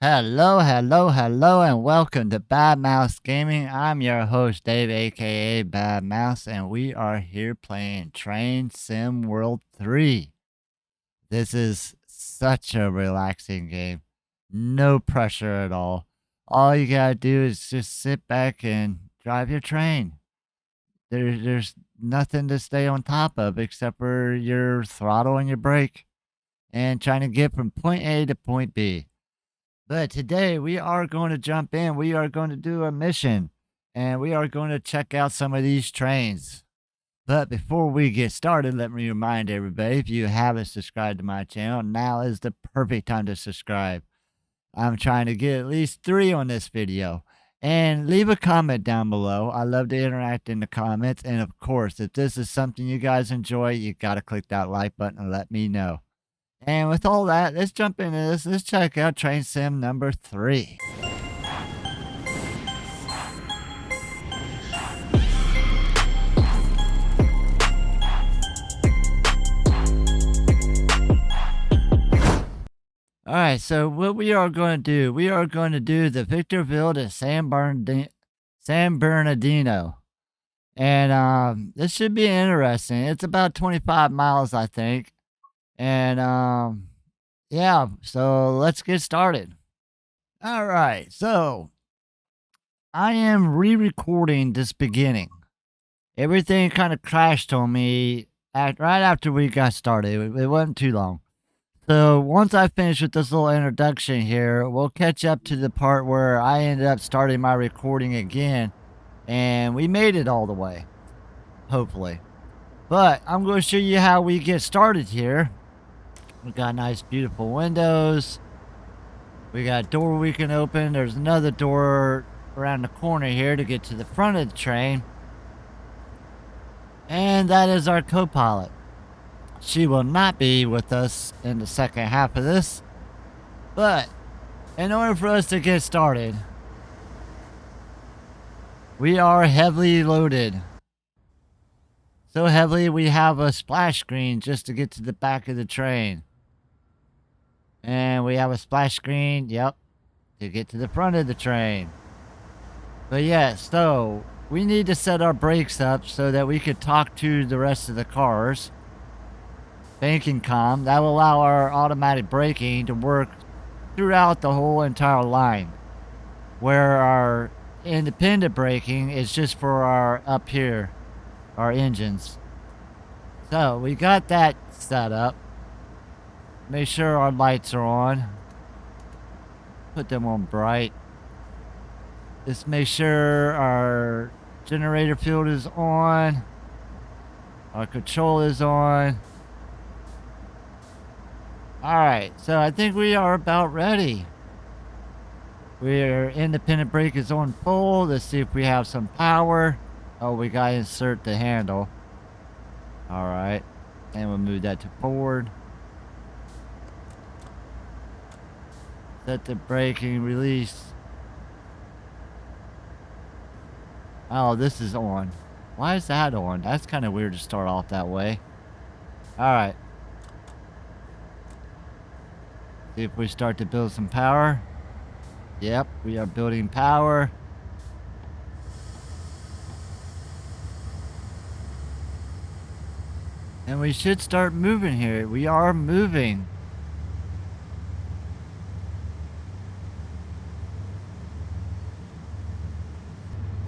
Hello, hello, hello, and welcome to Bad Mouse Gaming. I'm your host, Dave, aka Bad Mouse, and we are here playing Train Sim World 3. This is such a relaxing game. No pressure at all. All you gotta do is just sit back and drive your train. There's nothing to stay on top of except for your throttle and your brake and trying to get from point A to point B. But today we are going to jump in. We are going to do a mission and we are going to check out some of these trains. But before we get started, let me remind everybody, if you haven't subscribed to my channel, now is the perfect time to subscribe. I'm trying to get at least 3 on this video. And leave a comment down below. I love to interact in the comments. And of course, if this is something you guys enjoy, you got to click that like button and let me know. And with all that, let's jump into this. Let's check out Train Sim number 3. Alright, so what we are going to do, we are going to do the Victorville to San Bernardino. And this should be interesting. It's about 25 miles, I think. And yeah, so let's get started. All right, so I am re-recording this beginning. Everything kind of crashed on me right after we got started. It wasn't too long. So once I finish with this little introduction here, we'll catch up to the part where I ended up starting my recording again, and we made it all the way, hopefully. But I'm going to show you how we get started here. We got nice, beautiful windows. We got a door we can open. There's another door around the corner here to get to the front of the train. And that is our co-pilot. She will not be with us in the second half of this. But in order for us to get started, we are heavily loaded. So heavily we have a splash screen just to get to the back of the train. And we have a splash screen, yep, to get to the front of the train. But yeah, so we need to set our brakes up so that we could talk to the rest of the cars. Banking comm, that will allow our automatic braking to work throughout the whole entire line. Where our independent braking is just for our up here, our engines. So we got that set up. Make sure our lights are on. Put them on bright. Just make sure our generator field is on. Our control is on. Alright, so I think we are about ready. Our independent brake is on full. Let's see if we have some power. Oh, we gotta insert the handle. Alright. And we'll move that to forward. Set the braking release. Oh, this is on. Why is that on? That's kind of weird to start off that way. Alright. See if we start to build some power. Yep, we are building power. And we should start moving here. We are moving.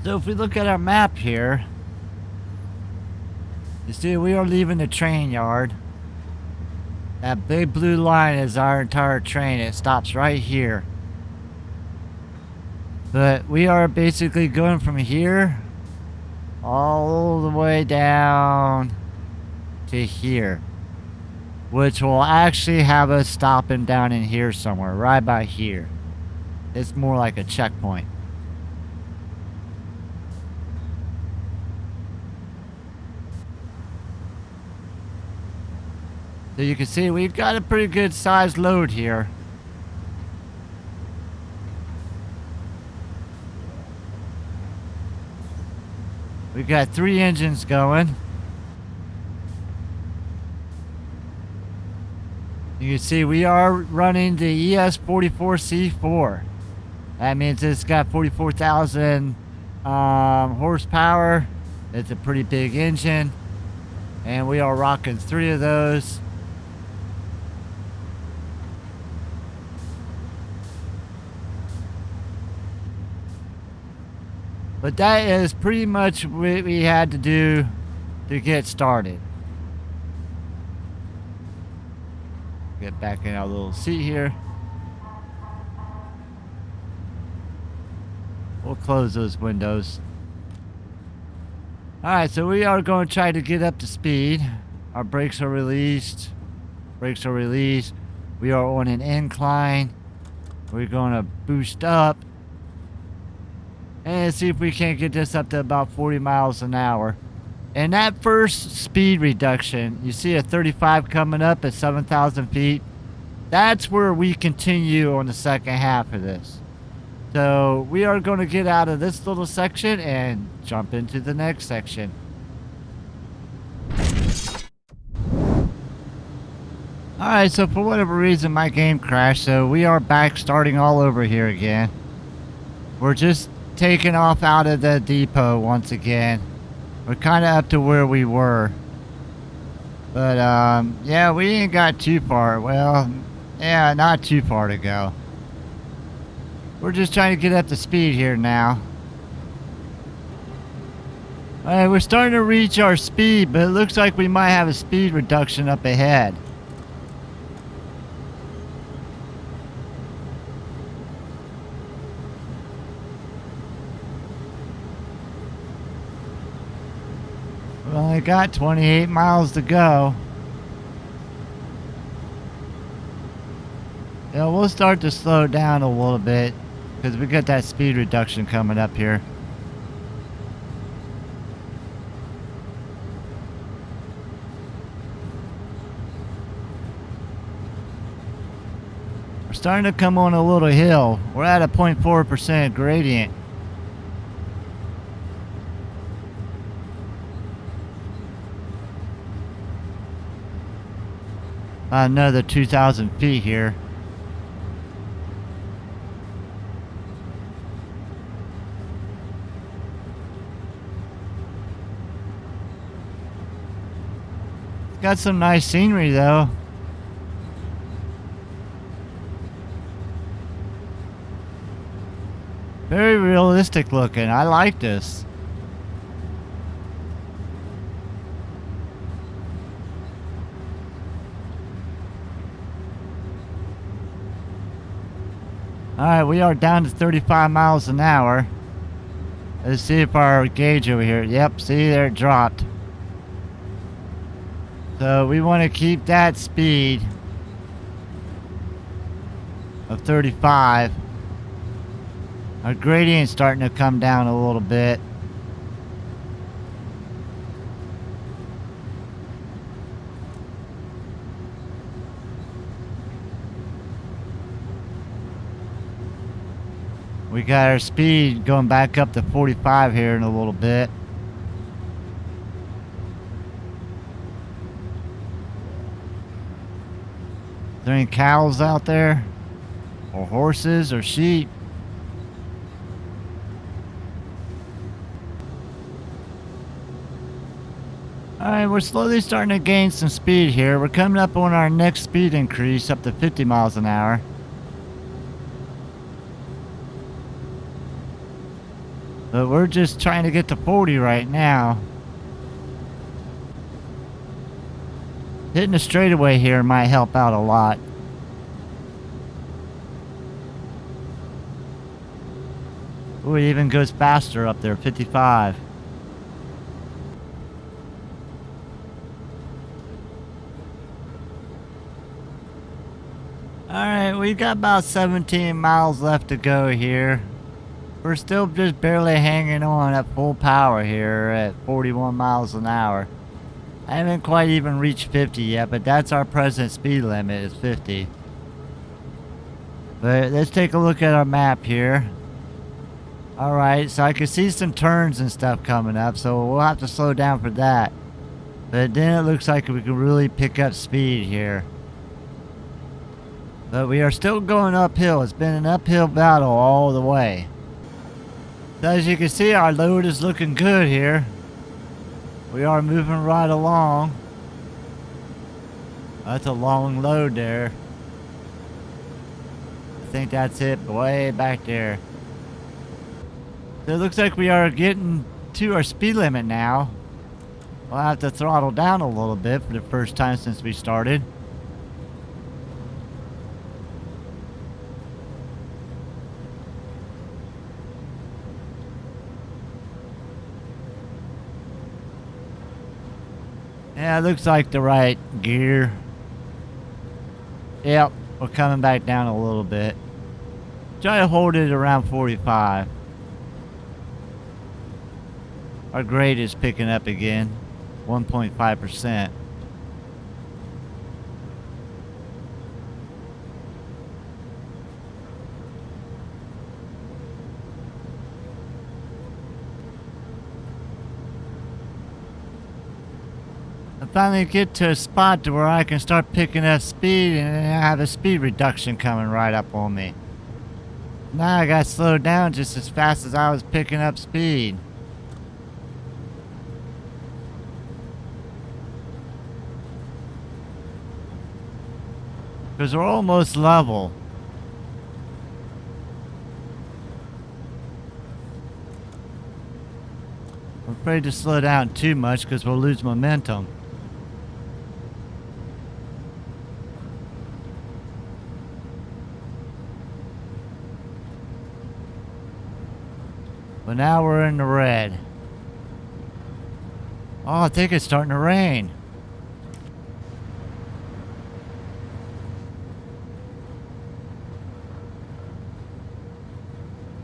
So if we look at our map here, you see we are leaving the train yard. That big blue line is our entire train. It stops right here. But we are basically going from here all the way down to here, which will actually have us stopping down in here somewhere, right by here. It's more like a checkpoint. So you can see we've got a pretty good sized load here. We've got 3 engines going. You can see we are running the ES44C4. That means it's got 44,000 horsepower. It's a pretty big engine. And we are rocking 3 of those. But that is pretty much what we had to do to get started. Get back in our little seat here. We'll close those windows. Alright, so we are going to try to get up to speed. Our brakes are released. Brakes are released. We are on an incline. We're going to boost up. And see if we can't get this up to about 40 miles an hour. And that first speed reduction, you see a 35 coming up at 7,000 feet. That's where we continue on the second half of this. So we are going to get out of this little section and jump into the next section. Alright, so for whatever reason my game crashed, so we are back starting all over here again. We're just taking off out of the depot once again. We're kind of up to where we were. But yeah, we ain't got too far. Well, yeah, not too far to go. We're just trying to get up to speed here now. Alright, we're starting to reach our speed, but it looks like we might have a speed reduction up ahead. We only got 28 miles to go. Yeah, we'll start to slow down a little bit because we got that speed reduction coming up here. We're starting to come on a little hill. We're at a 0.4% gradient. Another 2,000 feet here. Got some nice scenery though. Very realistic looking. I like this. Alright, we are down to 35 miles an hour. Let's see if our gauge over here. Yep, see there it dropped. So we want to keep that speed of 35. Our gradient's starting to come down a little bit. We got our speed going back up to 45 here in a little bit. Is there any cows out there? Or horses or sheep? Alright, we're slowly starting to gain some speed here. We're coming up on our next speed increase up to 50 miles an hour. But we're just trying to get to 40 right now. Hitting a straightaway here might help out a lot. Ooh, it even goes faster up there, 55. Alright, we've got about 17 miles left to go here. We're still just barely hanging on at full power here at 41 miles an hour. I haven't quite even reached 50 yet, but that's our present speed limit is 50. But let's take a look at our map here. Alright, so I can see some turns and stuff coming up, so we'll have to slow down for that. But then it looks like we can really pick up speed here. But we are still going uphill. It's been an uphill battle all the way. So as you can see, our load is looking good here. We are moving right along. That's a long load there. I think that's it way back there. So it looks like we are getting to our speed limit now. We'll have to throttle down a little bit for the first time since we started. Yeah, it looks like the right gear. Yep, we're coming back down a little bit. Try to hold it around 45. Our grade is picking up again, 1.5%. I finally get to a spot to where I can start picking up speed, and I have a speed reduction coming right up on me. Now I got slowed down just as fast as I was picking up speed. Because we're almost level. I'm afraid to slow down too much because we'll lose momentum. But now we're in the red. Oh, I think it's starting to rain.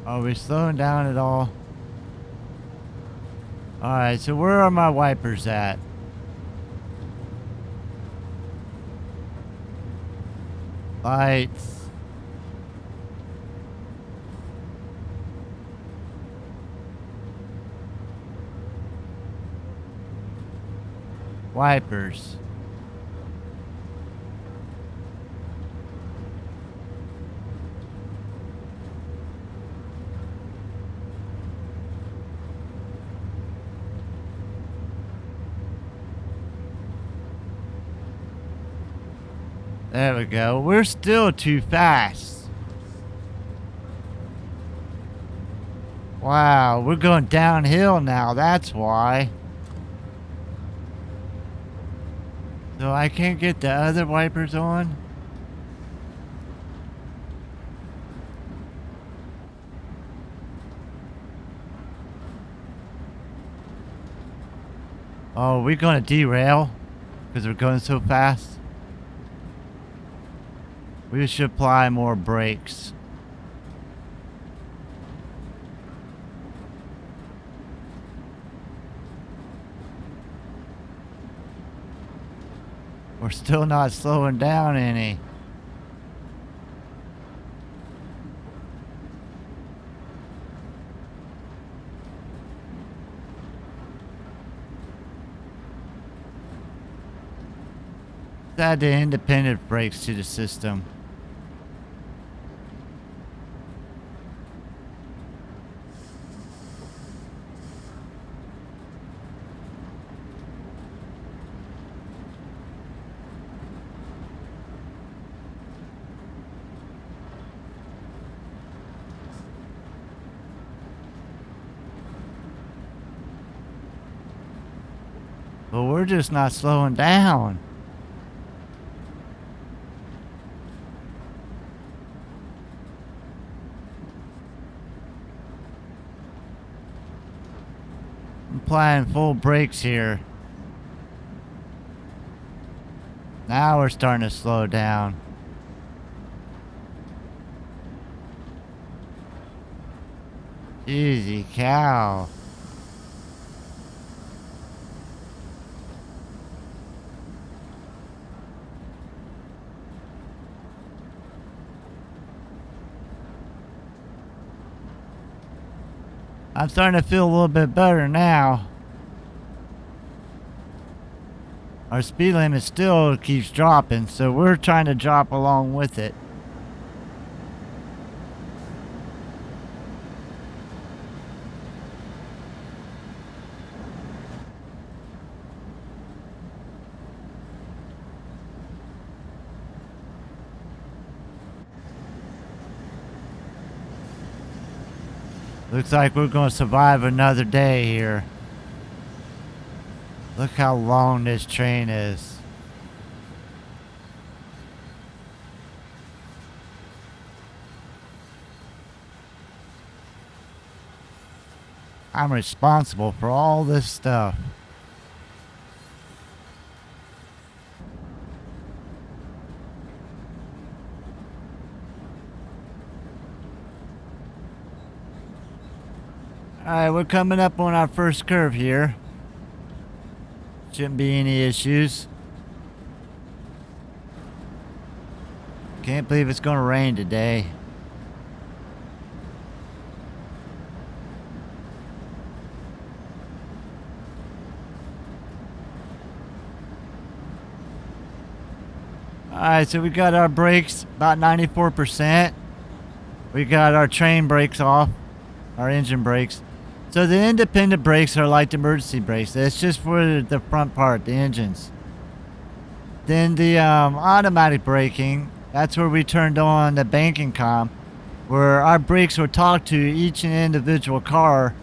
Are we slowing down at all? Alright, so where are my wipers at? Lights. Wipers. There we go. We're still too fast. Wow, we're going downhill now, that's why. So I can't get the other wipers on? Oh, we're gonna derail because we're going so fast. We should apply more brakes. We're still not slowing down any. Add the independent brakes to the system. But we're just not slowing down. I'm applying full brakes here. Now we're starting to slow down. Easy cow. I'm starting to feel a little bit better now. Our speed limit still keeps dropping, so we're trying to drop along with it. Looks like we're going to survive another day here. Look how long this train is. I'm responsible for all this stuff. Alright, we're coming up on our first curve here. Shouldn't be any issues. Can't believe it's gonna rain today. Alright, so we got our brakes about 94%. We got our train brakes off, our engine brakes. So the independent brakes are like the emergency brakes. It's just for the front part, the engines. Then the automatic braking, that's where we turned on the banking comm, where our brakes will talk to each individual car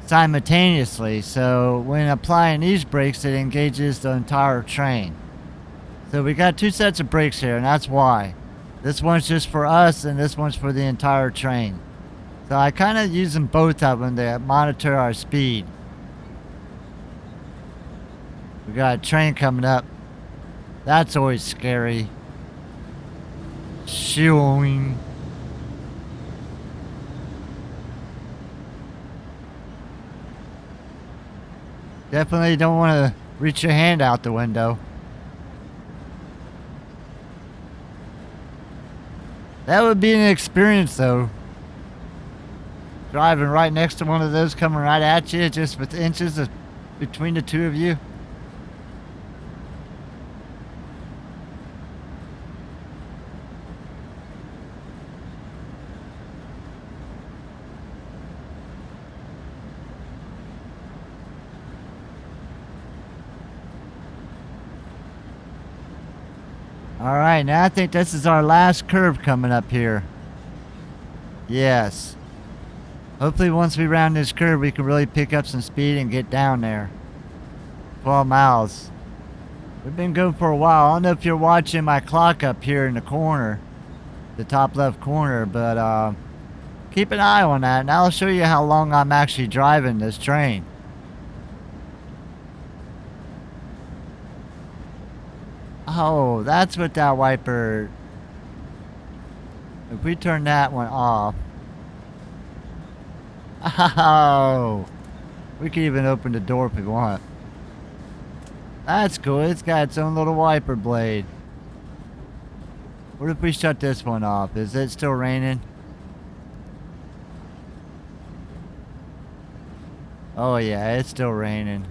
simultaneously. So when applying these brakes, it engages the entire train. So we got two sets of brakes here, and that's why. This one's just for us, and this one's for the entire train. So I kind of use them both of them to monitor our speed. We got a train coming up. That's always scary. Shooing. Definitely don't want to reach your hand out the window. That would be an experience though. Driving right next to one of those coming right at you, just with inches between the two of you. Alright, now I think this is our last curve coming up here. Yes. Hopefully once we round this curve, we can really pick up some speed and get down there. 12 miles. We've been going for a while. I don't know if you're watching my clock up here in the corner, the top left corner, but keep an eye on that, and I'll show you how long I'm actually driving this train. Oh, that's what that wiper... If we turn that one off... Oh, we can even open the door if we want. That's cool. It's got its own little wiper blade. What if we shut this one off? Is it still raining? Oh yeah, it's still raining.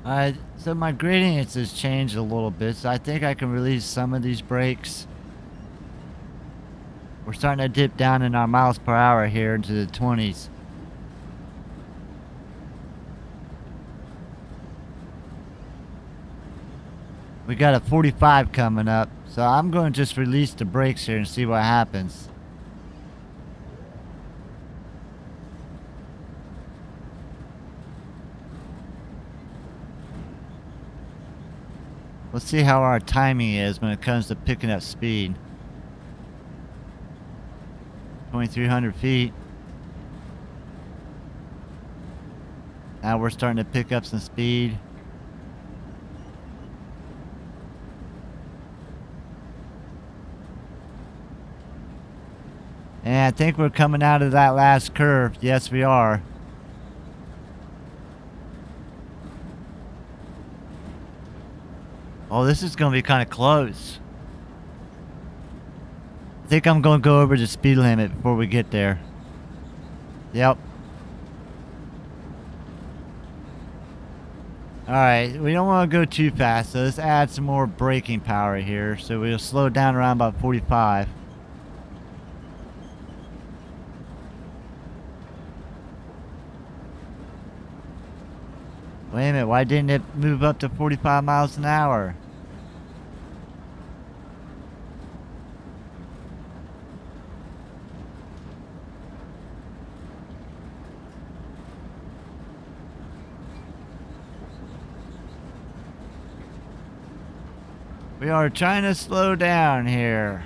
Alright, so my gradients has changed a little bit, so I think I can release some of these brakes. We're starting to dip down in our miles per hour here into the 20s. We got a 45 coming up, so I'm going to just release the brakes here and see what happens. Let's see how our timing is when it comes to picking up speed. 2,300 feet. Now we're starting to pick up some speed. And I think we're coming out of that last curve. Yes, we are. Oh, this is going to be kind of close. I think I'm going to go over the speed limit before we get there. Yep. Alright, we don't want to go too fast, so let's add some more braking power here. So we'll slow down around about 45. Wait a minute, why didn't it move up to 45 miles an hour? We are trying to slow down here.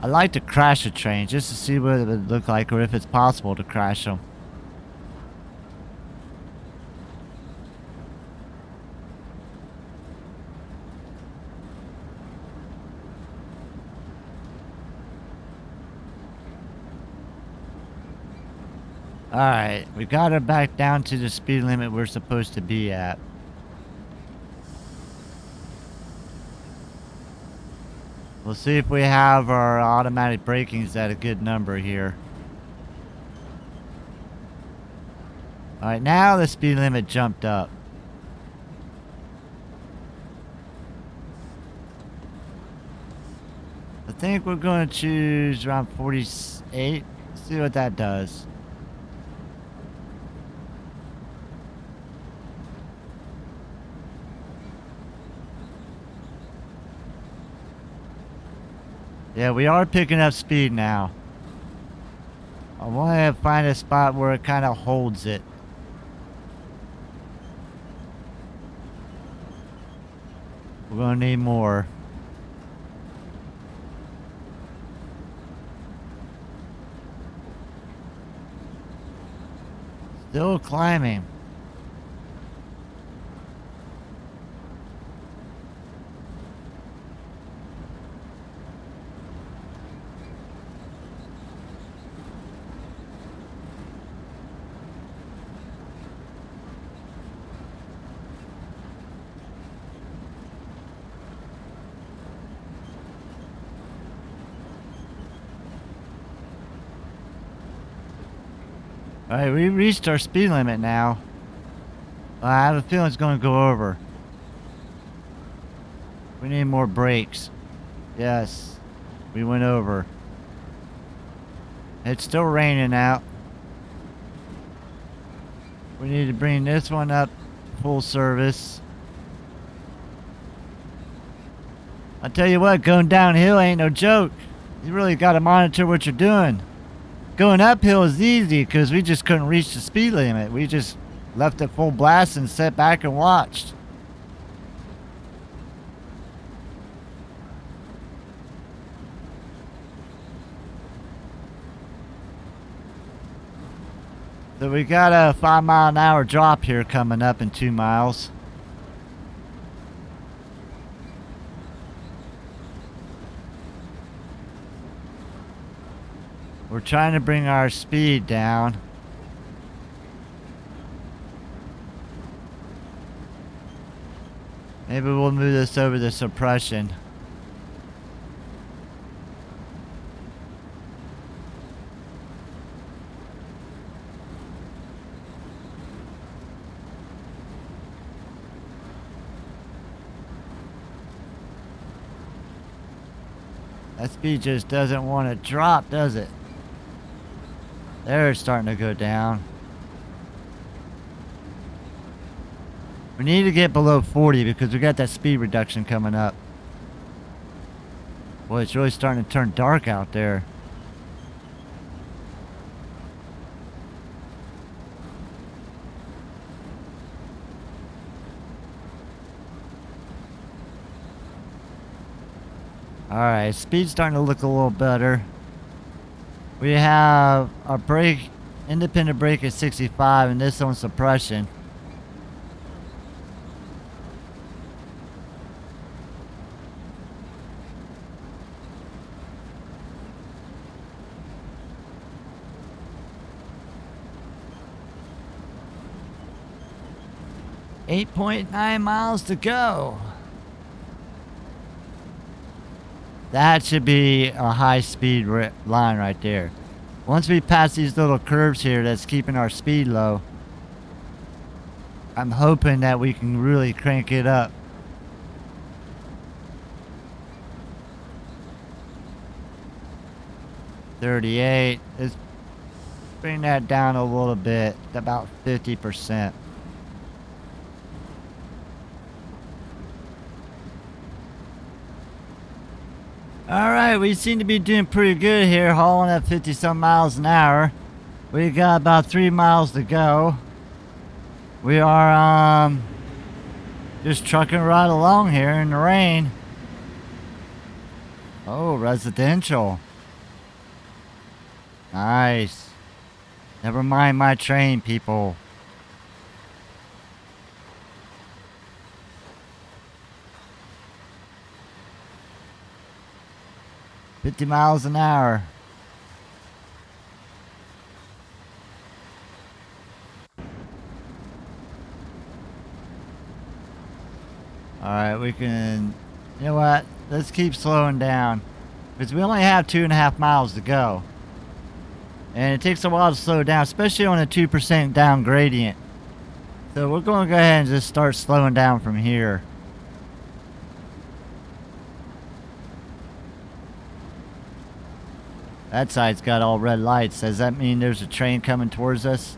I like to crash a train just to see what it would look like, or if it's possible to crash them. Alright, we got her back down to the speed limit we're supposed to be at. We'll see if we have our automatic braking's at a good number here. Alright, now the speed limit jumped up. I think we're going to choose around 48. See what that does. Yeah, we are picking up speed now. I want to find a spot where it kind of holds it. We're going to need more. Still climbing. Alright, we reached our speed limit now. I have a feeling it's going to go over. We need more brakes. Yes, we went over. It's still raining out. We need to bring this one up full service. I tell you what, going downhill ain't no joke. You really got to monitor what you're doing. Going uphill is easy because we just couldn't reach the speed limit. We just left it full blast and sat back and watched. So we got a 5 mile an hour drop here coming up in 2 miles. We're trying to bring our speed down. Maybe we'll move this over the suppression. That speed just doesn't want to drop, does it? There, it's starting to go down. We need to get below 40 because we got that speed reduction coming up. Boy, it's really starting to turn dark out there. Alright, speed's starting to look a little better. We have our brake, independent brake at 65 and this on suppression. .9 miles to go. That should be a high speed line right there. Once we pass these little curves here that's keeping our speed low, I'm hoping that we can really crank it up. 38. Let's bring that down a little bit, about 50%. Alright, we seem to be doing pretty good here, hauling at 50-some miles an hour. We got about 3 miles to go. We are just trucking right along here in the rain. Oh, residential. Nice. Never mind my train, people. $50 miles an hour. Alright, we can... You know what? Let's keep slowing down. Because we only have 2.5 miles to go. And it takes a while to slow down, especially on a 2% down gradient. So we're going to go ahead and just start slowing down from here. That side's got all red lights. Does that mean there's a train coming towards us?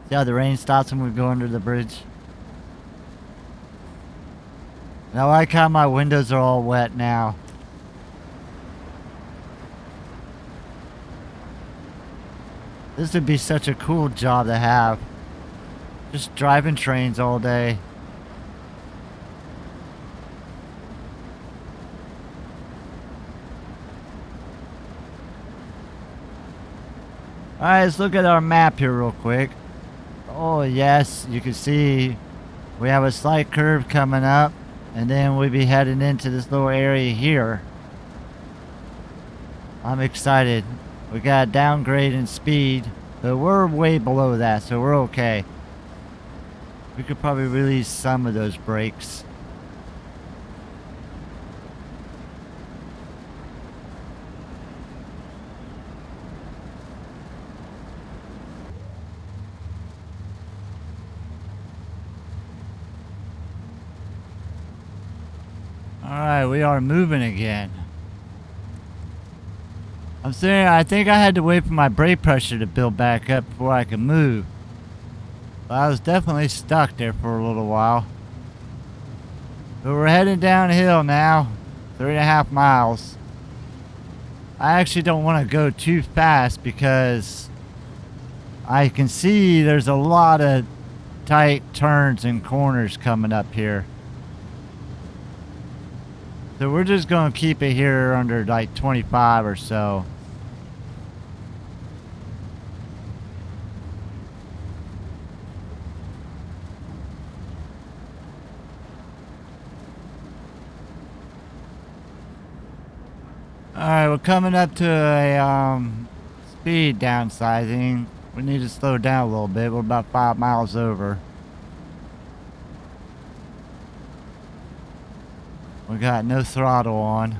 See how the rain stops when we go under the bridge? And I like how my windows are all wet now. This would be such a cool job to have. Just driving trains all day. Alright, let's look at our map here real quick. Oh yes, you can see we have a slight curve coming up, and then we'll be heading into this little area here. I'm excited. We got a downgrade in speed, but we're way below that, so we're okay. We could probably release some of those brakes. Alright, we are moving again. I'm saying I think I had to wait for my brake pressure to build back up before I could move. But I was definitely stuck there for a little while. But we're heading downhill now. 3.5 miles. I actually don't want to go too fast because I can see there's a lot of tight turns and corners coming up here. So we're just going to keep it here under like 25 or so. Alright, we're coming up to a speed downsizing. We need to slow down a little bit. We're about 5 miles over. We got no throttle on.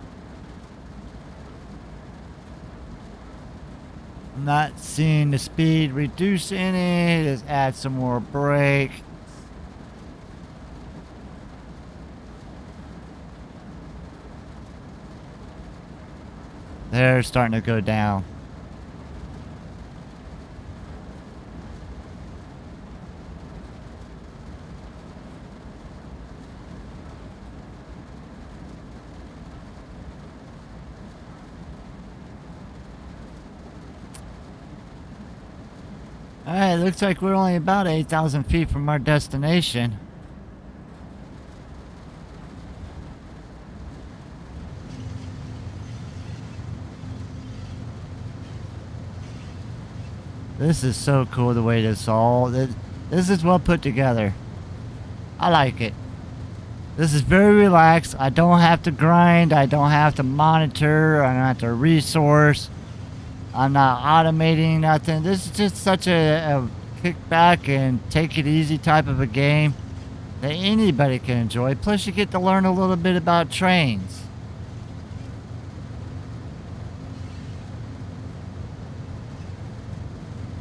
I'm not seeing the speed reduce any. Let's add some more brake. They're starting to go down. Alright, looks like we're only about 8,000 feet from our destination. This is so cool the way this is well put together. I like it. This is very relaxed. I don't have to grind. I don't have to monitor. I don't have to resource. I'm not automating nothing. This is just such a kick back and take it easy type of a game that anybody can enjoy. Plus you get to learn a little bit about trains.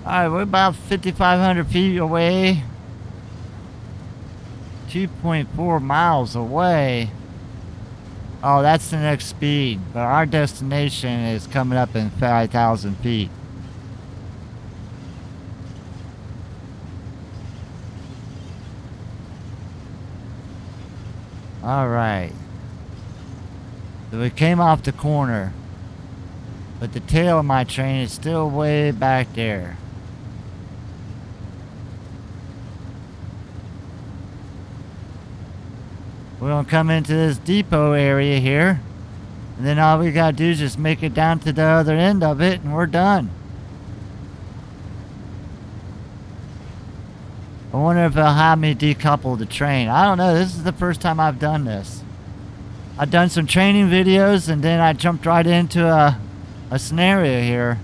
Alright, we're about 5,500 feet away. 2.4 miles away. Oh, that's the next speed, but our destination is coming up in 5,000 feet. All right. So we came off the corner, but the tail of my train is still way back there. We're gonna come into this depot area here, and then all we gotta do is just make it down to the other end of it, and we're done. I wonder if they'll have me decouple the train. I don't know. This is the first time I've done this. I've done some training videos, and then I jumped right into a scenario here.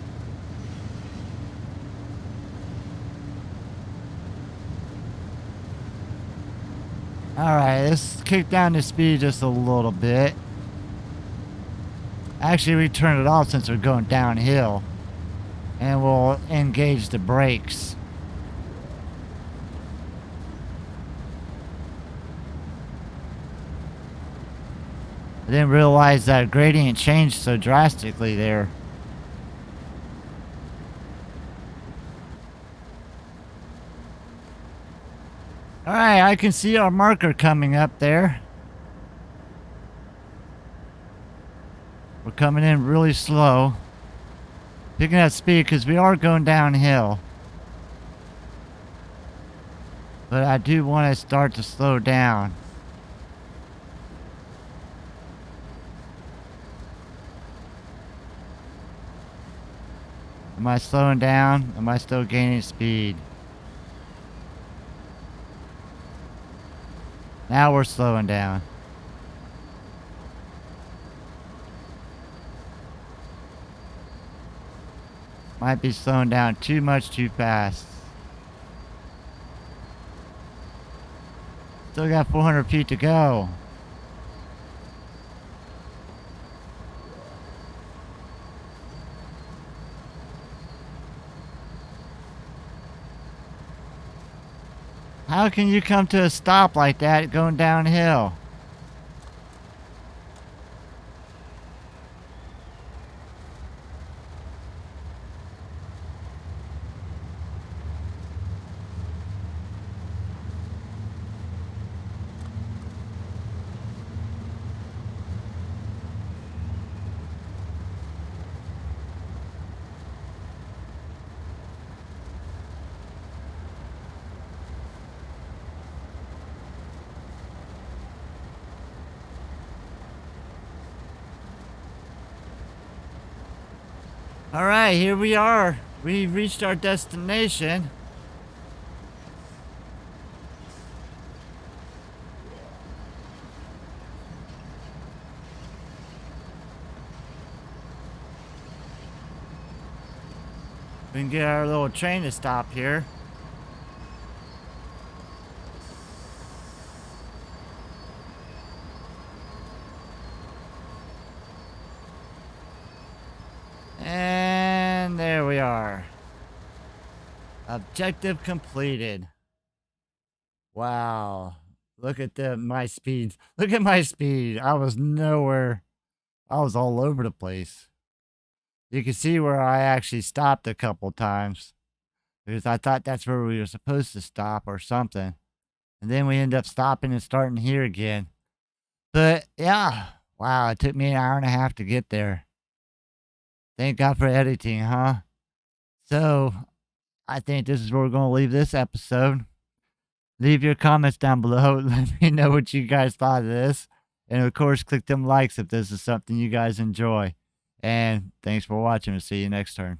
Alright, let's kick down the speed just a little bit. Actually, we turned it off since we're going downhill. And we'll engage the brakes. I didn't realize that gradient changed so drastically there. Alright, I can see our marker coming up there. We're coming in really slow. Picking up speed because we are going downhill. But I do want to start to slow down. Am I slowing down? Am I still gaining speed? Now we're slowing down. Might be slowing down too much too fast. Still got 400 feet to go. How can you come to a stop like that going downhill? All right, here we are. We reached our destination. We can get our little train to stop here. And there we are. Objective completed. Wow. Look at my speed. Look at my speed. I was nowhere. I was all over the place. You can see where I actually stopped a couple times. Because I thought that's where we were supposed to stop or something. And then we end up stopping and starting here again. But yeah. Wow, it took me an hour and a half to get there. Thank God for editing, huh? So, I think this is where we're going to leave this episode. Leave your comments down below. Let me know what you guys thought of this. And of course, click them likes if this is something you guys enjoy. And thanks for watching. We'll see you next turn.